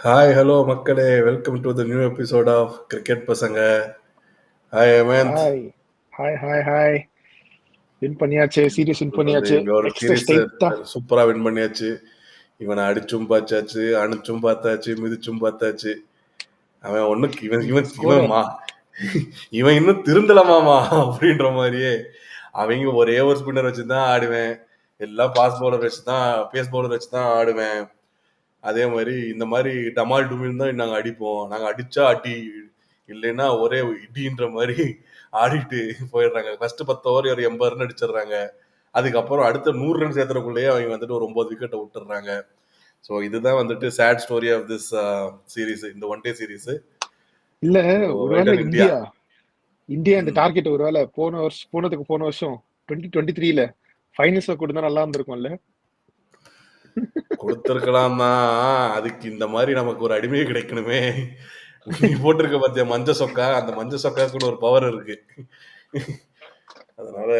Hi hello மக்களே, welcome to the new episode of cricket பசங்க. Hi Hemanth. Hi hi hi hi win பண்ணியாச்சு, series win பண்ணியாச்சு. இங்க ஒரு நெக்ஸ்ட் சீரீஸ் ஸ்ட்ரைட்டா சூப்பரா வின் பண்ணியாச்சு. இவனை அடிச்சும் பார்த்தாச்சு, அணுச்சும் பார்த்தாச்சு, மிதிச்சும் பார்த்தாச்சு. அவன் ஒண்ணுக்கு இவன் இவன் இவன் மா இவன் இன்னும் திருந்தலமாமா அப்படின்ற மாதிரியே. அவங்க ஒரே ஒரு ஸ்பின்னர் வச்சுதான் ஆடுவேன், எல்லாம் பேஸ் பவுலர் வச்சுதான் ஆடுவேன். அதே மாதிரி இந்த மாதிரி டமால் டுமில் தான் நாங்கள் அடிப்போம். நாங்கள் அடிச்சா அடி, இல்லைன்னா ஒரே இடின்ற மாதிரி ஆடிட்டு போயிடுறாங்க. ஃபர்ஸ்ட் 10 ஓவர் ஒரு 80 ரன் அடிச்சிடுறாங்க. அதுக்கப்புறம் அடுத்த 100 ரன் சேர்த்துறக்குள்ளேயே அவங்க வந்துட்டு ஒரு 9 விக்கெட்டை விட்டுறாங்க. ஸோ இதுதான் வந்துட்டு sad story of this series, இந்த ஒன் டே சீரீஸ். இல்ல ஒருவேளை இந்தியா இந்த டார்கெட் ஒருவேளை போன வருஷம் 2023 ஃபைனல்ஸ்ல கொடுத்தா நல்லா இருந்திருக்கும்ல. கொடுத்திருக்கலாம் தான். அதுக்கு இந்த மாதிரி நமக்கு ஒரு அடிமையை கிடைக்கணுமே. நீ போட்டிருக்க பார்த்தியா மஞ்ச சொக்கா, அந்த மஞ்ச சொக்காக்கு ஒரு பவர் இருக்கு. அதனால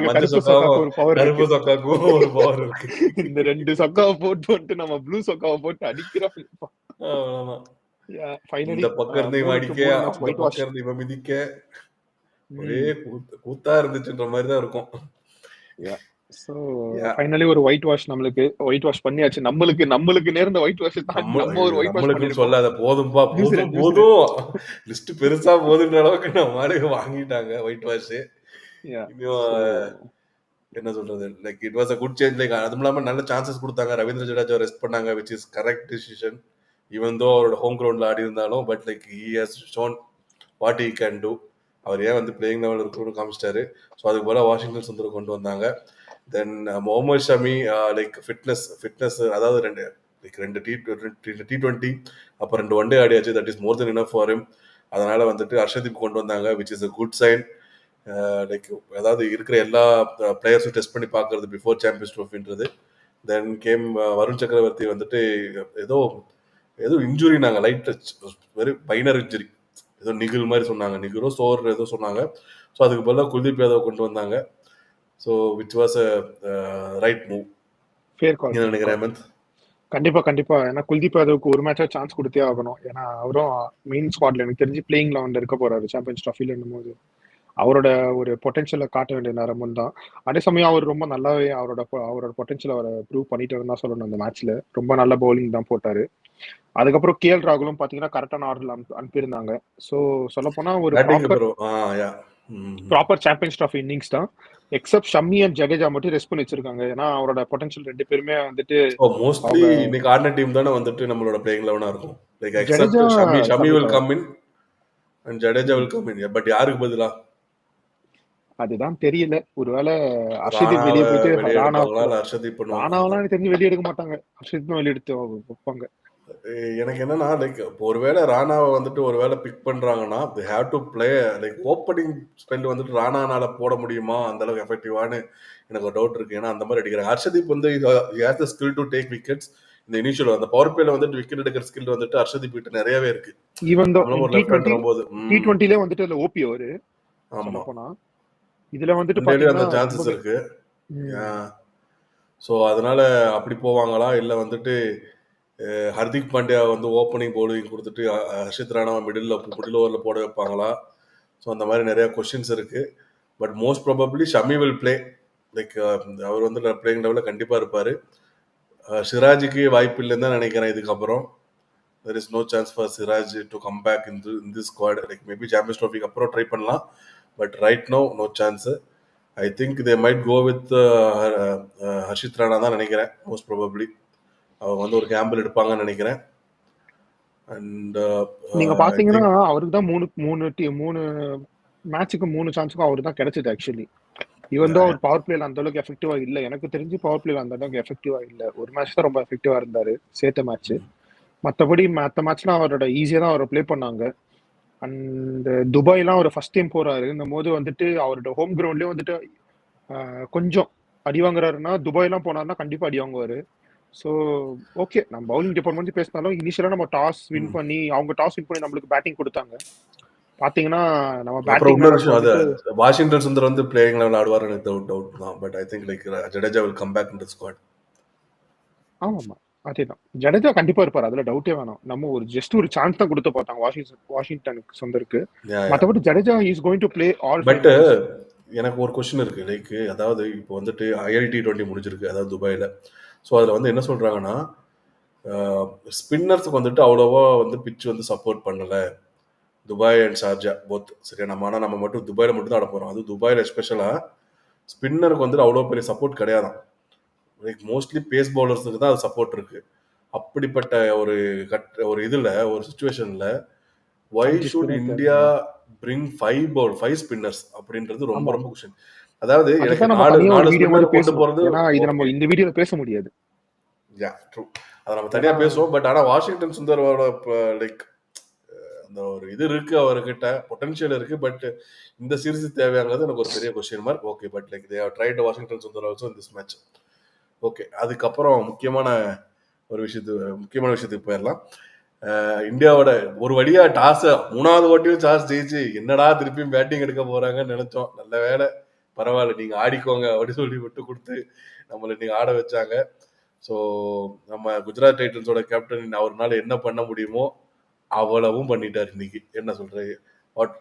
மஞ்ச சொக்காவும் கருப்பு சொக்காக்கும் ஒரு பவர் இருக்கு. இந்த 2 சொக்காவை போட்டு நம்ம ப்ளூ சொக்காவை போட்டு அடிக்கிறோம். இந்த பக்கம் இருந்து இவன் அடிக்க, அந்த பக்கம் இருந்து இவன் மிதிக்க, ஒரே கூத்தா இருந்துச்சுன்ற மாதிரி தான் இருக்கும். சோ ஃபைனலி ஒரு ஒயிட் வாஷ், நம்மளுக்கு ஒயிட் வாஷ் பண்ணியாச்சு. நம்மளுக்கு நேர்ந்த ஒயிட் வாஷ் தான். நம்ம ஒரு ஒயிட் வாஷ் பண்ணி சொல்லாத, போதும்பா போதும் லிஸ்ட் பெருசா போதுன்ற அளவுக்கு நம்ம வாங்கிட்டாங்க ஒயிட் வாஷ். என்ன சொல்றது, like it was a good change. Like அதுவும் இல்லாம நல்ல சான்சஸ் கொடுத்தாங்க. ரவீந்திர ஜடேஜா ரெஸ்ட் பண்ணாங்க, which is correct decision. Even though அவரோட ஹோம் கிரவுண்ட்ல ஆடி இருந்தாலும், but like he has shown what he can do. அவர் ஏன் வந்து பிளேயிங் லெவல் இருக்கணும்னு காமிச்சிட்டாரு. ஸோ அதுக்கு போல வாஷிங்டன் சுந்தர் கொண்டு வந்தாங்க. Then Mohammed Shami like fitness, அதாவது ரெண்டு T20 அப்புறம் 2 ஒன் டே ஆடியாச்சு. That is more than enough for him. அதனால வந்துட்டு ஹர்ஷதீப் கொண்டு வந்தாங்க, which is a good sign. Like அதாவது இருக்கிற எல்லா பிளேயர்ஸும் டெஸ்ட் பண்ணி பார்க்கறது பிஃபோர் சாம்பியன்ஸ் ட்ரோஃபின்றது. தென் கேம் வருண் சக்கரவர்த்தி வந்துட்டு ஏதோ இன்ஜுரி, நாங்கள் லைட் வெரி மைனர் இன்ஜுரி, ஏதோ நிகில் மாதிரி சொன்னாங்க, நிகிலோ சோர் ஏதோ சொன்னாங்க. ஸோ அதுக்கு பதிலாக குல்தீப் யாதவ் கொண்டு வந்தாங்க. So which was a right move. நினைக்கிறேன் ஹேமந்த். கண்டிப்பா. ஏன்னா குல்தீப் யாதவுக்கு ஒரு மேட்சா சான்ஸ் கொடுத்தே ஆகணும். ஏன்னா அவரும் மெயின் ஸ்குவாட்ல எனக்கு தெரிஞ்சு பிளேயிங் லெவன்ல இருக்க போறாரு சாம்பியன்ஸ் ட்ராஃபில. போது அவரோட ஒரு பொட்டன்ஷியலை காட்ட வேண்டிய நேரமும் தான். அதே சமயம் அவர் ரொம்ப நல்லாவே அவரோட பொட்டன்ஷியல் அவரை ப்ரூவ் பண்ணிட்டு தான் சொல்லணும். அந்த மேட்ச்ல ரொம்ப நல்ல பவுலிங் தான் போட்டாரு. அதுக்கப்புறம் கேஎல் ராகுலும் பாத்தீங்கன்னா கரெக்டான ஆர்டர்ல அனுப்பியிருந்தாங்க. ஸோ சொல்ல போனா ஒரு ப்ராப்பர் சாம்பியன்ஸ் ட்ராஃபி இன்னிங்ஸ் தான். எக்ஸப்ட் ஷம்மி அண்ட் ஜடேஜா மட்டும் ரெஸ்ட் பண்ணி வச்சிருக்காங்க. ஏன்னா அவரோட பொட்டன்ஷியல் 2 பேருமே வந்துட்டு மோஸ்ட்லி இன்னைக்கு ஆடின டீம் தானே வந்துட்டு நம்மளோட பிளேயிங் லெவனா இருக்கும். Like accept Shammi will come in and Jadeja will come in. But யாருக்கு பதிலா அதுதான் தெரியல. ஒருவேளை ஹர்ஷதீப் வெளியே போயிட்டு ராணாவெல்லாம் தெரிஞ்சு வெளியே எடுக்க மாட்டாங்க. ஹர்ஷதீப் வெளியே எடுத்து வைப்பாங்க. எனக்கு என்னன்னா, லைக் ஒருவேளை ராணாவை வந்துட்டு ஒருவேளை பிக் பண்றாங்கன்னா they have to play like opening spell வந்துட்டு ராணானால போட முடியுமா அந்த அளவுக்கு எஃபெக்டிவானு எனக்கு ஒரு டவுட் இருக்கு. ஏன்னா அந்த மாதிரி அடிக்கிறாங்க. ஹர்ஷதீப் வந்து he has the skill to take wickets. இந்த இனிஷியல் அந்த பவர் பிளேல வந்துட்டு விக்கெட் எடுக்கிற ஸ்கில் வந்துட்டு ஹர்ஷதீப் கிட்ட நிறையவே இருக்கு. ஈவன் தோ T20ல வந்துட்டு அதுல ஓபி அவரு. ஆமா, போனா இதுல வந்துட்டு அந்த சான்சஸ் இருக்கு. ஸோ அதனால அப்படி போவாங்களா, இல்லை வந்துட்டு ஹர்திக் பாண்டியா வந்து ஓப்பனிங் பவுலிங் கொடுத்துட்டு ஹர்ஷித் ராணாவை மிடில் ஓவரில் போட வைப்பாங்களா? ஸோ அந்த மாதிரி நிறையா கொஸ்டின்ஸ் இருக்குது. But most probably Shami will play. Like அவர் வந்து பிளேயிங் லெவலில் கண்டிப்பாக இருப்பார். சிராஜுக்கு வாய்ப்பு இல்லைன்னு தான் நினைக்கிறேன். இதுக்கப்புறம் there is no chance for Siraj to come back in this squad. Like maybe Champions Trophy அப்புறம் ட்ரை பண்ணலாம், but right no no chance. I think they might go with Harshit Rana தான் நினைக்கிறேன். மோஸ்ட் ப்ராபப்ளி அவங்க வந்து ஒரு கேம்பிள் எடுப்பாங்கன்னு நினைக்கிறேன். And நீங்க பாத்தீங்கன்னா அவருக்கு தான் மூணு மேட்சுக்கு 3 சான்ஸுக்கும் அவருக்கு தான் கிடைச்சது. ஆக்சுவலி இவன் தான் அவர் பவர் பிளேல அந்த அளவுக்கு எஃபெக்டிவா இல்லை. எனக்கு தெரிஞ்சு பவர் பிளேல அந்த அளவுக்கு எஃபெக்டிவா இல்லை. ஒரு மேட்ச் தான் ரொம்ப எஃபெக்டிவா இருந்தாரு, சேர்த்த மேட்ச். மற்றபடி மற்ற மேட்ச்லாம் அவரோட ஈஸியா தான் அவரை பிளே பண்ணாங்க. அண்ட் துபாய்லாம் அவர் ஃபர்ஸ்ட் டைம் போறாரு. இந்த போது வந்துட்டு அவரோட ஹோம் கிரவுண்ட்லயே வந்துட்டு கொஞ்சம் அடி வாங்குறாருன்னா, துபாய்லாம் போனாருன்னா கண்டிப்பா அடி வாங்குவாரு. ஸோ ஓகே, நம்ம பவுலிங் டிபார்ட்மெண்ட் பேசினாலும் இனிஷியலா நம்ம டாஸ் வின் பண்ணி நம்மளுக்கு பேட்டிங் கொடுத்தாங்க. பாத்தீங்கன்னா நம்ம பேட்டிங் வாஷிங்டன் சுந்தர் வந்து பிளேயிங் லெவல் ஆடுவார் எனக்கு டவுட் தான். But I think like Jadeja will come back in the squad. ஆமாமா, அதேதான். ஜடேஜா கண்டிப்பா இருப்பாரு. அதுல டவுட்டே வேணாம். நம்ம ஒரு ஜஸ்ட் ஒரு சான்ஸ் தான் குடுத்து பார்த்தாங்க வாஷிங்டனுக்கு சொந்தருக்கு. மத்தபடி Jadeja is going to play all 5 but matches. எனக்கு ஒரு கொஸ்டின் இருக்கு. லைக் அதாவது இப்போ வந்துட்டு ILT20 முடிஞ்சிருக்கு, அதாவது துபாயில. ஸோ அதில் வந்து என்ன சொல்றாங்கன்னா, ஸ்பின்னர்ஸுக்கு வந்துட்டு அவ்வளோவா வந்து பிச் வந்து சப்போர்ட் பண்ணல, துபாய் அண்ட் ஷார்ஜா போத். சரியா, நம்ம மட்டும் துபாயில மட்டும் தான் ஆட போறோம். அது துபாயில ஸ்பெஷலா ஸ்பின்னருக்கு வந்துட்டு அவ்வளோ பெரிய சப்போர்ட் கிடையாதான். லைக் மோஸ்ட்லி பேஸ் பவுலர்ஸுக்கு தான் அது சப்போர்ட் இருக்கு. அப்படிப்பட்ட ஒரு இதுல ஒரு சுச்சுவேஷன்ல why 5 should ஸ்பின்னர் India தேவையா? bring 5 spinners அப்படின்றது ரொம்ப ஆமா. ரொம்ப கொஸ்டின். அதாவது எனக்கு அதுதான் நம்ம நாலு தனியா ஒரு நாலு வீடியோ ஸ்பின்னர் மாரி கொண்டு பேசணும். போறது ஏன்னா இது நம்ம ஓகே. இந்த வீடியோல பேச முடியாது. ட்ரூ. அதை நம்ம தனியா ஏன்னா பேசுவோம். பட் ஆனா வாஷிங்டன் சுந்தரோட லைக் அந்த ஒரு இது இருக்கு, அவர்கிட்ட பொட்டன்ஷியல் இருக்கு. பட் இந்த சீரிஸ் தேவையாங்கிறது எனக்கு ஒரு பெரிய question mark. Okay, but like they have tried Washington Sundar also in this match. Okay, அதுக்கப்புறம் முக்கியமான விஷயத்துக்கு போயிடலாம். இந்தியாவோட ஒரு வழியா டாஸ் 3வது வாட்டியும் டாஸ் ஜெயிச்சு என்னடா திருப்பியும் பேட்டிங் எடுக்க போறாங்கன்னு நினைச்சோம். நல்ல வேலை, பரவாயில்ல, நீங்க ஆடிக்கோங்க அப்படின்னு சொல்லி விட்டு கொடுத்து நம்மளை நீங்க ஆட வச்சாங்க. ஸோ நம்ம குஜராத் டைட்டன்ஸோட கேப்டன் அவர்னால என்ன பண்ண முடியுமோ அவ்வளவும் பண்ணிட்டார் இன்னைக்கு. என்ன சொல்றது? What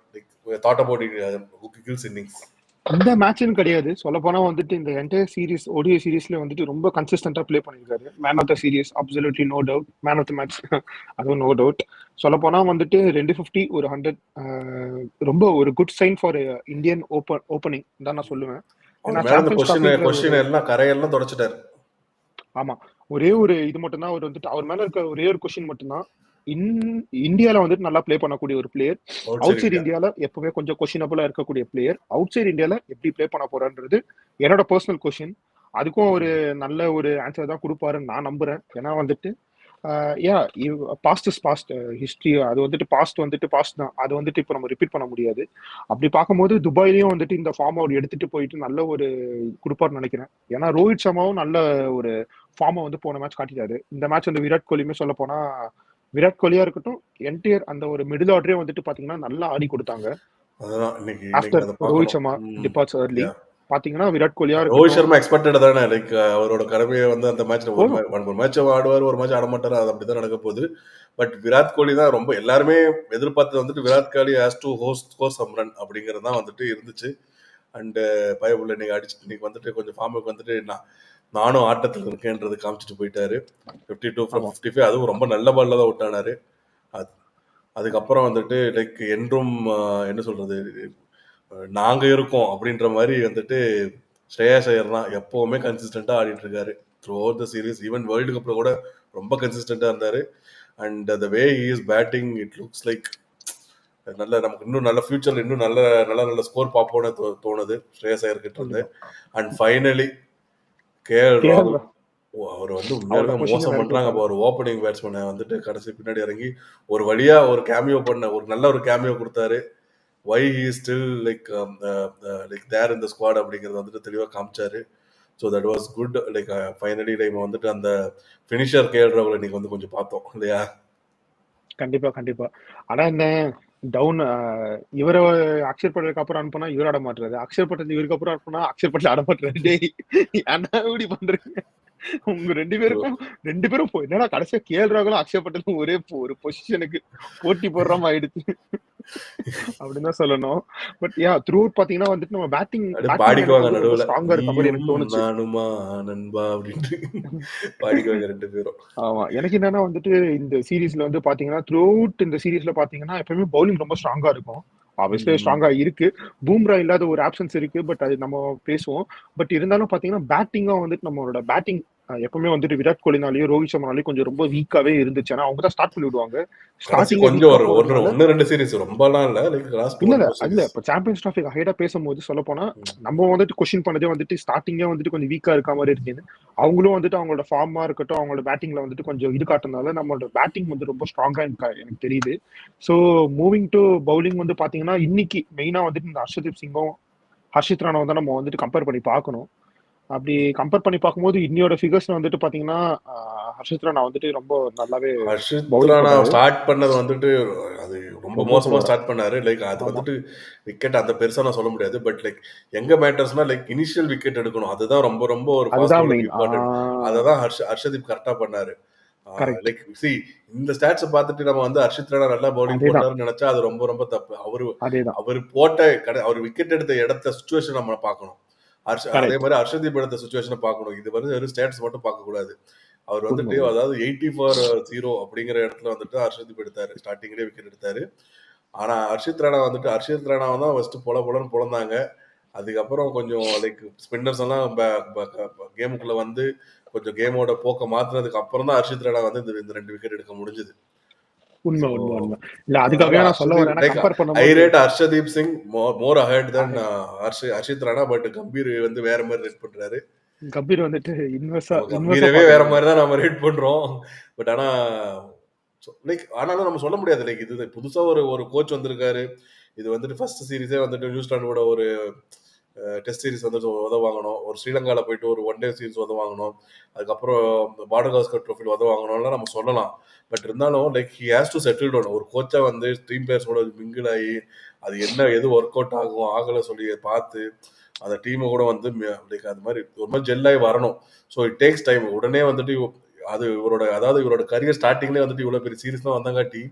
thought about Gill's innings? இந்த மேட்ச்னு கிடையாது. சொல்லப்போனா வந்துட்டு இந்த என்டையர் சீரிஸ் ODI சீரிஸ்ல வந்துட்டு ரொம்ப கன்சிஸ்டன்டா ப்ளே பண்ணியிருக்காரு. Man of the series absolutely no doubt. Man of the match அதுவும் நோ டவுட். சொல்லப்போனா வந்துட்டு 250 ஒரு 100 ரொம்ப ஒரு good sign for Indian opening தான் நான் சொல்லுவேன். ஏன்னா அவர் மேல அந்த சாம்பியன்ஸ் ட்ராஃபின்ற ஒரு கொஸ்டின் எல்லாம் கரையெல்லாம் தொடச்சிட்டாரு. ஆமா. ஒரே ஒரு இது மட்டும் தான் அவர் வந்துட்டு அவர் மேல இருக்க ஒரே ஒரு கொஸ்டின் மட்டும் தான். இந்தியால வந்துட்டு நல்லா ப்ளே பண்ணக்கூடிய ஒரு பிளேயர். அவுட் சைடு இந்தியால எப்பவுமே கொஞ்சம் கொஸ்டினபிளா இருக்கக்கூடிய பிளேயர். அவுட் சைடு இந்தியால எப்படி ப்ளே பண்ண போறான்றது என்னோட பர்சனல் கொஸ்டின். அதுக்கும் ஒரு நல்ல ஒரு ஆன்சர் தான் கொடுப்பாருன்னு நான் நம்புறேன். ஏன்னா வந்துட்டு பாஸ்ட் இஸ் பாஸ்ட். ஹிஸ்டரி அது வந்துட்டு பாஸ்ட் தான். அது வந்துட்டு இப்போ நம்ம ரிப்பீட் பண்ண முடியாது. அப்படி பார்க்கும்போது துபாயிலையும் வந்துட்டு இந்த ஃபார்ம் அவர் எடுத்துட்டு போயிட்டு நல்ல ஒரு கொடுப்பாருன்னு நினைக்கிறேன். ஏன்னா ரோஹித் சர்மாவும் நல்ல ஒரு ஃபார்மை வந்து போன மேட்ச் காட்டிட்டாரு. இந்த மேட்ச் வந்து விராட் கோலியுமே சொல்ல போனா விராட் கோலியா இருக்கட்டும், என்டையர் அந்த ஒரு மிடில் ஆர்டரே வந்துட்டு பாத்தீங்கன்னா நல்லா ஆடி கொடுத்தாங்க. After Rohit Sharma departs early பாத்தீங்கன்னா விராட் கோலியா இருக்கு. ரோஹித் சர்மா எக்ஸ்பெக்டட் தானே. லைக் அவரோட கடமையை வந்து அந்த மேட்ச்ல ஒரு மேட்ச் ஆடுவார், ஒரு மேட்ச் ஆட மாட்டாரு. அது அப்படிதான் நடக்க போகுது. பட் விராட் கோலி தான் ரொம்ப எல்லாருமே எதிர்பார்த்தது வந்துட்டு Virat Kohli has to host some run அப்படிங்கிறது தான் வந்துட்டு இருந்துச்சு. அண்ட் பயபுள்ள இன்னைக்கு அடிச்சு இன்னைக்கு வந்துட்டு கொஞ்சம் ஃபார்முக்கு வந்துட்டு நானும் ஆட்டத்தில் இருக்கேன்றது காமிச்சிட்டு போயிட்டாரு. 52 from 55, அதுவும் ரொம்ப நல்ல பால்ல தான் அவுட் ஆனாரு. அதுக்கப்புறம் வந்துட்டு லைக் என்றும் என்ன சொல்றது, நாங்க இருக்கோம் அப்படின்ற மாதிரி வந்துட்டு ஸ்ரேயாஸ் ஐயர் தான் எப்பவுமே கன்சிஸ்டண்டா ஆடிட்டு இருக்காரு through out the series. Even world கப்ல கூட ரொம்ப கன்சிஸ்டண்டா இருந்தாரு. And the way he is batting, it looks like நல்ல நமக்கு இன்னும் நல்ல ஃபியூச்சர்ல இன்னும் நல்ல ஸ்கோர் பார்ப்போம்னு தோணுது ஸ்ரேயாஸ் ஐயர் கிட்ட இருந்து. அண்ட் ஃபைனலி KL ராகுல், அவர் வந்து உண்மையாலுமே மோசம் பண்றாங்க. ஒரு ஓப்பனிங் பேட்ஸ்மேனை வந்துட்டு கடைசி பின்னாடி இறங்கி ஒரு வழியா ஒரு கேமியோ ஒரு நல்ல ஒரு கேமியோ கொடுத்தாரு. why he is still like there in the squad அப்படிங்கறது வந்துட்டு தெளிவா காமிச்சாரு. So that was good. Like finally நம்ம வந்துட்டு அந்த ஃபினிஷர் KL ராகுல் இன்னைக்கு வந்து கொஞ்சம் பார்த்தோம் இல்லையா? கண்டிப்பா. ஆனா இந்த டவுன் இவரை அக்ஷர் பட்டேலுக்கு அப்புறம் அனுப்புனா இவர் ஆட மாட்டாரு. அக்ஷர் பட்டேல் இவருக்கு அப்புறம் அனுப்புனா அக்ஷர் பட்டேல் ஆட மாட்டாரு. டேய் ஏன்டா இப்படி பண்றீங்க? உங்க ரெண்டு பேரும் என்னடா கடைசியா KL ராகுலும் அக்ஷர் பட்டேலும் ஒரே ஒரு பொசிஷனுக்கு போட்டி போடுறாம ஆயிடுச்சு அப்படின்னு தான் சொல்லணும். பட் த்ரூ அவுட் பாத்தீங்கன்னா வந்துட்டு நம்ம பேட்டிங் பாடிக்குவாங்க நடுவுல, ஸ்ட்ராங்கா இருக்க மாதிரி எனக்கு தோணுச்சு. நானுமா நண்பா அப்படின்ட்டு பாடிக்குவாங்க ரெண்டு பேரும். ஆமா, எனக்கு என்னன்னா வந்துட்டு இந்த சீரீஸ்ல வந்து பாத்தீங்கன்னா த்ரூ அவுட் இந்த சீரீஸ்ல பாத்தீங்கன்னா எப்பவுமே பவுலிங் ரொம்ப ஸ்ட்ராங்கா இருக்கும். ஆப்வியஸ்லி ஸ்ட்ராங்கா இருக்கு. பூம்ரா இல்லாத ஒரு ஆப்சன்ஸ் இருக்கு. பட் அது நம்ம பேசுவோம். பட் இருந்தாலும் பாத்தீங்கன்னா பேட்டிங்கா வந்துட்டு நம்மளோட பேட்டிங் எப்பவுமே வந்துட்டு விராட் கோலினாலேயும் ரோஹித் சர்மானாலேயும் கொஞ்சம் ரொம்ப வீக்காவே இருந்துச்சு. ஆனா அவங்க தான் ஸ்டார்ட் பண்ணி விடுவாங்க. ஸ்டார்டிங் கொஞ்சம் ஒன்னு ரெண்டு சீரிஸ் ரொம்பலாம் இல்ல. இல்ல இப்ப சாம்பியன்ஸ் டிராஃபி ஹைடா பேசும்போது சொல்ல போனா நம்ம வந்துட்டு கொஸ்டின் பண்ணதே வந்துட்டு ஸ்டார்டிங்கே வந்துட்டு கொஞ்சம் வீக்கா இருக்க மாதிரி இருக்குன்னு. அவங்களும் வந்துட்டு அவங்களோட ஃபார்மா இருக்கட்டும், அவங்களோட பேட்டிங்ல வந்துட்டு கொஞ்சம் இது காட்டுறதுனால நம்மளோட பேட்டிங் வந்து ரொம்ப ஸ்ட்ராங்கா எனக்கு தெரியுது. ஸோ மூவிங் டு பவுலிங் வந்து பாத்தீங்கன்னா இன்னைக்கு மெயினா வந்துட்டு இந்த ஹர்ஷதீப் சிங்கும் ஹர்ஷித் ராணாவும் தான் நம்ம வந்துட்டு கம்பேர் பண்ணி பார்க்கணும். அப்படி கம்பேர் பண்ணி பார்க்கும்போது இன்னையோட ஃபிகர்ஸ் வந்துட்டு பாத்தீங்கன்னா ஹர்ஷித் ராணா வந்துட்டு ரொம்ப நல்லாவே ஸ்டார்ட் பண்ணது வந்துட்டு அது ரொம்ப மோசமா ஸ்டார்ட் பண்ணாரு. லைக் அது வந்துட்டு விக்கெட் அந்த பெருசா நான் சொல்ல முடியாது. பட் லைக் எங்க மேட்டர்ஸ்னா லைக் இனிஷியல் விக்கெட் எடுக்கணும். அதுதான் ரொம்ப ரொம்ப ஒரு அததான் ஹர்ஷதீப் கரெக்டா பண்ணாரு. கரெக்ட். லைக் இந்த ஸ்டாட்ஸை பார்த்துட்டு நம்ம வந்து ஹர்ஷித் ராணா நல்லா பவுலிங் அதேதான் போட்டாருன்னு நினைச்சா அது ரொம்ப ரொம்ப தப்பு. அதேதான் அவர் போட்ட அவர் விக்கெட் எடுத்த இடத்த சுச்சுவேஷன் நம்ம பார்க்கணும். அதே கரெக்ட். மாதிரி ஹர்ஷதீப் எடுத்த சுச்சுவேஷனை பார்க்கணும். இது வந்து வெறும் ஸ்டாட்ஸ் மட்டும் பார்க்கக்கூடாது. அவர் வந்துட்டு உண்மை. அதாவது 80 for 0 அப்படிங்கிற இடத்துல வந்துட்டு ஹர்ஷதீப் எடுத்தாரு, ஸ்டார்டிங்லேயே விக்கெட் எடுத்தாரு. ஆனா ஹர்ஷித் ராணா தான் ஃபர்ஸ்ட் பொலன்னு பொழந்தாங்க. அதுக்கப்புறம் கொஞ்சம் லைக் ஸ்பின்னர்ஸ் எல்லாம் கேமுக்குள்ள வந்து கொஞ்சம் கேமோட போக்க மாத்துனதுக்கு அப்புறம் தான் ஹர்ஷித் ராணா வந்து இந்த 2 விக்கெட் எடுக்க முடிஞ்சது. உண்மை ஸோ உண்மை உண்மை இல்ல அதனால அதுக்காகவே நான் சொல்ல ஹர்ஷதீப் வரேன் லைக் கம்பேர் ஐ பண்ணும்போது rate Harshdeep Singh more ahead then ah, Harshit Rana. But Gambhir வந்து வேற மாதிரி ரேட் பண்றாரு. கம்பீர் வந்துட்டு இன்வெஸ்டா நம்ம இன்வெஸ்டா கம்பீரவே வேற பாக்குறாரு. மாதிரி தான் நம்ம ரேட் பண்றோம். பட் ஆனா லைக் ஆனாலும் நம்ம சொல்ல முடியாது. லைக் இது புதுசா ஒரு கோச் வந்திருக்காரு. இது வந்துட்டு ஃபர்ஸ்ட் சீரிஸே வந்துட்டு நியூசிலாண்டோட ஒரு டெஸ்ட் சீரிஸ் வந்துட்டு உதவாங்கணும். ஒரு ஸ்ரீலங்காவில் போயிட்டு ஒரு ஒன் டே சீரிஸ் உதவாங்கணும். அதுக்கப்புறம் பார்டர் காஸ்கர் ட்ரோஃபியில் உதவாங்கணும்லாம் நம்ம சொல்லலாம். பட் இருந்தாலும் like he has to settle down. ஒரு கோச்சா வந்து டீம் பிளேயர்ஸோட மிங்கிள் ஆகி அது எது ஒர்க் அவுட் ஆகும் ஆகலை சொல்லி பார்த்து அந்த டீமை கூட வந்து லைக் அது மாதிரி ஒரு மாதிரி ஜெல்லாகி வரணும். So it takes time. உடனே வந்துட்டு அது இவரோட கரியர் ஸ்டார்டிங்லேயே வந்துட்டு இவ்வளோ பெரிய சீரிஸ் தான் வந்தாங்காட்டி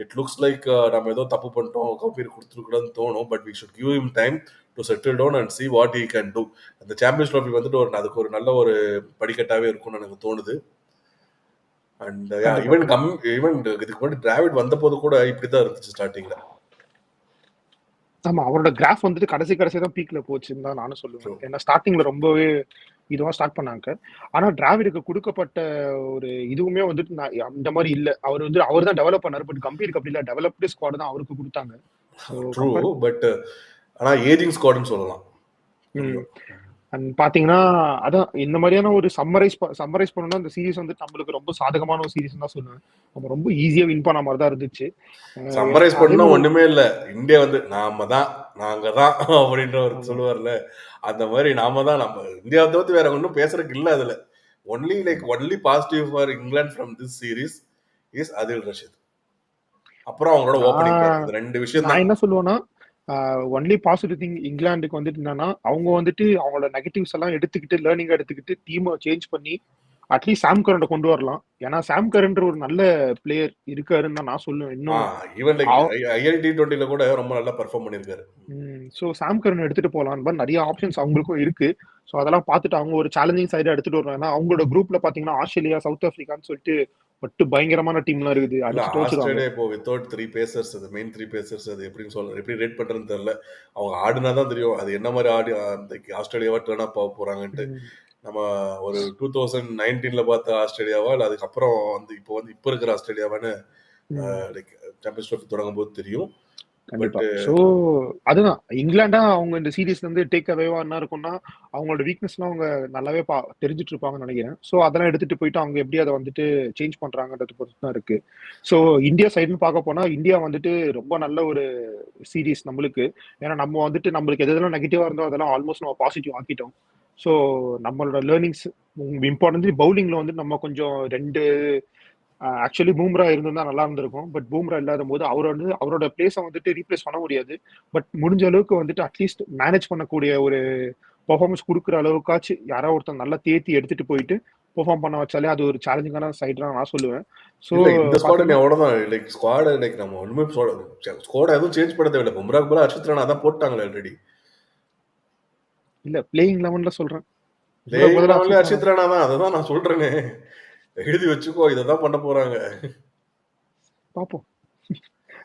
இட் லுக்ஸ் லைக் நம்ம ஏதோ தப்பு பண்ணிட்டோம், கம்பீர் கொடுத்துருக்கூடாதுன்னு தோணும். But we should give him time to settle down and see what he can do. அந்த சாம்பியன்ஸ் ட்ராஃபி வந்துட்டு அதுக்கு ஒரு நல்ல ஒரு படிக்கட்டாவே இருக்கும்னு எனக்கு தோணுது. அண்ட் கண்டிப்பா. ஈவன் இதுக்கு முன்னாடி டிராவிட் வந்த போது கூட இப்படிதான் இருந்துச்சு ஸ்டார்டிங்ல. ஆமா அவரோட கிராஃப் வந்துட்டு கடைசி தான் பீக்ல போச்சுன்னு தான் நானும் சொல்லுவேன். ஏன்னா ஸ்டார்டிங்ல ரொம்பவே இதுவா ஸ்டார்ட் பண்ணாங்க. ஆனா டிராவிடுக்கு கொடுக்கப்பட்ட ஒரு இதுவுமே வந்துட்டு இந்த மாதிரி இல்ல. அவர் தான் டெவலப் பண்ணாரு. பட் கம்பீருக்கு அப்படி இல்ல. டெவலப்டு ஸ்குவாட் தான் அவருக்கு கொடுத்தாங்க. So true. பட் ஆனா ஏஜிங் ஸ்குவாட்னு சொல்லலாம். அண்ட் பாத்தீங்கன்னா அதான் இந்த மாதிரியான ஒரு சம்மரைஸ் பண்ணணும்னா இந்த சீரிஸ் வந்து நம்மளுக்கு ரொம்ப சாதகமான ஒரு சீரிஸ் தான் சொல்லுவேன். நம்ம ரொம்ப ஈஸியா வின் பண்ண மாதிரி தான் இருந்துச்சு. சம்மரைஸ் அதே பண்ணா மாதிரி ஒண்ணுமே இல்ல. இந்தியா வந்து நாங்க தான் அப்படின்ற ஒரு சொல்லுவார்ல, அந்த மாதிரி நம்ம இந்தியாவை தவிர்த்து வேற ஒன்றும் பேசுறதுக்கு இல்ல அதுல. Only positive for England from this series is Adil Rashid. அப்புறம் அவங்களோட ஓப்பனிங் பேர். இந்த 2 விஷயம் நான் தான். என்ன சொல்லுவேன்னா ஒன்லி பாசிட்டிவ் திங் இங்கிலாந்துக்கு வந்துட்டு என்னன்னா அவங்க வந்துட்டு அவங்களோட நெகட்டிவ்ஸ் எல்லாம் எடுத்துக்கிட்டு லேர்னிங்கா எடுத்துக்கிட்டு டீமை சேஞ்ச் பண்ணி அட்லீஸ்ட் சாம் கரண்ட கொண்டு வரலாம். ஏன்னா சாம் கரண்ட் ஒரு நல்ல பிளேயர் இருக்காருன்னு தான் நான் சொல்லுவேன். இன்னும் ஈவன் லைக் ஐஎல் T20 கூட ரொம்ப நல்லா பெர்ஃபார்ம் பண்ணிருக்காரு. ஸோ சாம் கரன் எடுத்துட்டு போகலாம் நிறைய ஆப்ஷன்ஸ் அவங்களுக்கும் இருக்கு. ஸோ அதெல்லாம் பார்த்துட்டு அவங்க ஒரு சேலஞ்சிங் சைடா எடுத்துட்டு வருவாங்க. ஏன்னா அவங்களோட குரூப்ல பாத்தீங்கன்னா ஆஸ்திரேலியா, சவுத் ஆப்பிரிக்கான்னு சொல்லிட்டு பட்டு பயங்கரமான டீம்லாம் இருக்குது. இல்ல அடிச்சு தோச்சிருவாங்க. ஆஸ்திரேலியா இப்போ வித்தவுட் 3 பேசர்ஸ், அது மெயின் 3 பேசர்ஸ், அது எப்படி ரேட் பண்றதுன்னு தெரியல. அவங்க ஆடுனா தான் தெரியும் அது என்ன மாதிரி ஆடி ஆஸ்திரேலியாவா டர்ன் அப் ஆக போறாங்கன்ட்டு. நம்ம ஒரு 2019ல பார்த்த ஆஸ்திரேலியாவா இல்ல அதுக்கப்புறம் வந்து இப்போ இருக்கிற ஆஸ்திரேலியாவான்னு லைக் சாம்பியன்ஸ் ட்ராஃபி தொடங்கும் போது தெரியும். கண்டிப்பா. பட் ஸோ அதுதான் இங்கிலாண்டா அவங்க இந்த சீரீஸ்ல இருந்து டேக் அவேவா என்ன இருக்கும்னா அவங்களோட வீக்னஸ்லாம் அவங்க நல்லாவே தெரிஞ்சுட்டு இருப்பாங்கன்னு நினைக்கிறேன். ஸோ அதெல்லாம் எடுத்துட்டு போயிட்டு அவங்க எப்படி அதை வந்துட்டு சேஞ்ச் பண்றாங்கன்றது பொறுத்து தான் இருக்கு. ஸோ இந்தியா சைடுன்னு பார்க்க போனா இந்தியா வந்துட்டு ரொம்ப நல்ல ஒரு சீரீஸ் நம்மளுக்கு. ஏன்னா நம்ம வந்துட்டு நம்மளுக்கு எதெல்லாம் நெகட்டிவா இருந்தோ அதெல்லாம் ஆல்மோஸ்ட் நம்ம பாசிட்டிவ் ஆக்கிட்டோம். ஸோ நம்மளோட லேர்னிங்ஸ் இம்பார்ட்டன்ட்லி பவுலிங்ல வந்து நம்ம கொஞ்சம் 2 ஆக்சுவலி பூம்ரா இருந்திருந்தா நல்லா இருந்திருக்கும். பட் பூம்ரா இல்லாத போது அவரோட பிளேஸை வந்துட்டு ரீப்ளேஸ் பண்ண முடியாது. பட் முடிஞ்ச அளவுக்கு வந்துட்டு அட்லீஸ்ட் மேனேஜ் பண்ணக்கூடிய ஒரு பெர்ஃபார்மன்ஸ் கொடுக்குற அளவுக்காச்சும் யாராவது ஒருத்தர் நல்லா தேத்தி எடுத்துட்டு போயிட்டு பெர்ஃபார்ம் பண்ண வச்சாலே அது ஒரு சேலஞ்சிங்கான சைடு தான் நான் சொல்லுவேன். ஸோ இல்ல இந்த ஸ்குவாட் பாத்தீங்கன்னா அவ்வளவுதான். லைக் ஸ்குவாட் லைக் நம்ம ஒண்ணுமே ஸ்குவாட் எதுவும் சேஞ்ச் பண்ண தேவையில்லை. பும்ராக்கு பதிலா ஹர்ஷித் ராணா தான் போட்டாங்களே ஆல்ரெடி. இல்ல பிளேயிங் 11ல சொல்றேன். பிளேயிங் லெவல்ல ஹர்ஷித் ராணா தான். அதை தான் நான் சொல்றேனே. எழுதி வச்சுக்கோ, இதைதான் பண்ண போறாங்க. பாப்போம்.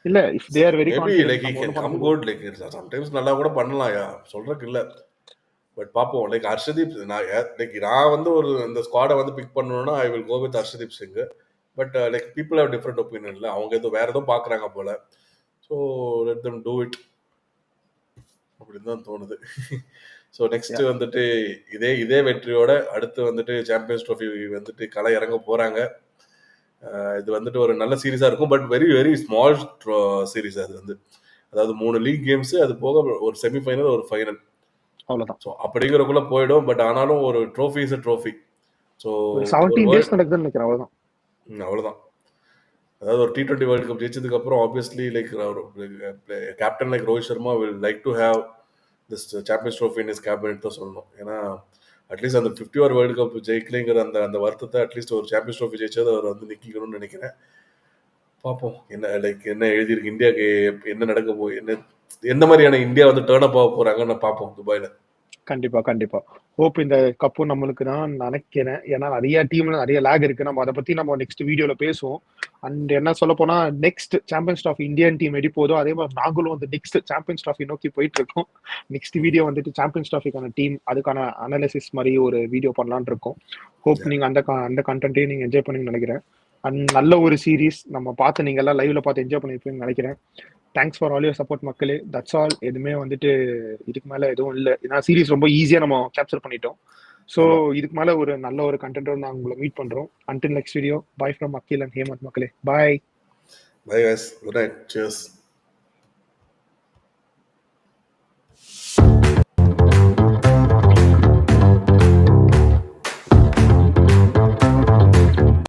இல்ல if they are very maybe like confident he நம்ம கேன் ஒண்ணும் பண்ண கம் முடியாது. குட். லைக் சம்டைம்ஸ் நல்லா கூட பண்ணலாம். சொல்றதுக்கு இல்ல. பட் பாப்போம். லைக் ஹர்ஷதீப் நான் வந்து இந்த ஸ்குவாடை வந்து பிக் பண்ணணும்னா I will go with Harshdeep Singh. But like people have different ஒப்பீனியன்ல. அவங்க வேற ஏதோ பாக்குறாங்க போல. So let them do it அப்படின்னு தான் தோணுது. ஸோ நெக்ஸ்ட் வந்துட்டு இதே வெற்றியோட அடுத்து வந்துட்டு சாம்பியன்ஸ் ட்ரோஃபி வந்துட்டு களை இறங்க போறாங்க. இது வந்துட்டு ஒரு நல்ல சீரீஸா இருக்கும். But very very small series. அது வந்து அதாவது 3 லீக் கேம்ஸ், அது போக ஒரு செமிஃபைனல், ஒரு ஃபைனல். அவ்வளவுதான். ஸோ அப்படிங்கிறக்குள்ள போயிடும். பட் ஆனாலும் ஒரு ட்ரோஃபி இஸ் ட்ரோஃபி. ஸோ ஒரு 17 டேஸ் நடக்குதுன்னு நினைக்கிறேன். அவ்வளவுதான். அவ்வளவுதான். அதாவது ஒரு T20 வேர்ல்ட் கப் ஜெயிச்சதுக்கு அப்புறம் obviously like captain like Rohit Sharma will like to have this champions trophy in is cabinet தான் சொல்லணும். ஏன்னா அட்லீஸ்ட் அந்த 50 ஓவர் வேர்ல்டு கப் ஜெயிக்கலைங்கிற அந்த வருத்தத்தை அட்லீஸ்ட் ஒரு சாம்பியன்ஸ் ட்ராஃபி ஜெயிச்சது அவர் வந்து நிக்கணும்னு நினைக்கிறேன். பார்ப்போம் என்ன எழுதியிருக்கு இந்தியாவுக்கு என்ன நடக்க போகுது, எந்த மாதிரியான இந்தியா வந்து டேர்ன் அப் ஆக போறாங்கன்னு பார்ப்போம் துபாயில. கண்டிப்பா ஹோப் இந்த கப்பும் நம்மளுக்கு தான் நினைக்கிறேன். ஏன்னா நிறைய டீம்ல நிறைய லேக் இருக்கு. நம்ம அதை பத்தி நம்ம நெக்ஸ்ட் வீடியோல பேசுவோம். அண்ட் என்ன சொல்ல போனா next champions trophy Indian team எடி போதோ அதே மாதிரி நாங்களும் வந்து நெக்ஸ்ட் சாம்பியன்ஸ் ட்ராஃபி நோக்கி போயிட்டு இருக்கோம். நெக்ஸ்ட் வீடியோ வந்துட்டு சாம்பியன்ஸ் ட்ராஃபிக்கான டீம் அதுக்கான அனாலிசிஸ் மாதிரி ஒரு வீடியோ பண்ணலான்னு இருக்கோம். ஹோப் நீங்க அந்த கண்டென்ட்டையும் நீங்க என்ஜாய் பண்ணி நினைக்கிறேன். அண்ட் நல்ல ஒரு சீரீஸ் நம்ம பார்த்து நீங்க எல்லாம் லைவ்ல பார்த்து என்ஜாய் பண்ணிருப்பீங்கன்னு நினைக்கிறேன். Thanks for all your support மக்களே. That's all. எதுவுமே வந்துட்டு இதுக்கு மேல எதுவும் இல்லை. ஏன்னா சீரீஸ் ரொம்ப ஈஸியா நம்ம கேப்சர் பண்ணிட்டோம். ஸோ இதுக்கு மேல ஒரு நல்ல ஒரு கண்டென்ட்டோட நாங்கள் உங்களை மீட் பண்றோம். Until next video, bye from Akhil and Hemanth மக்களே. Bye. Bye guys, good night, cheers.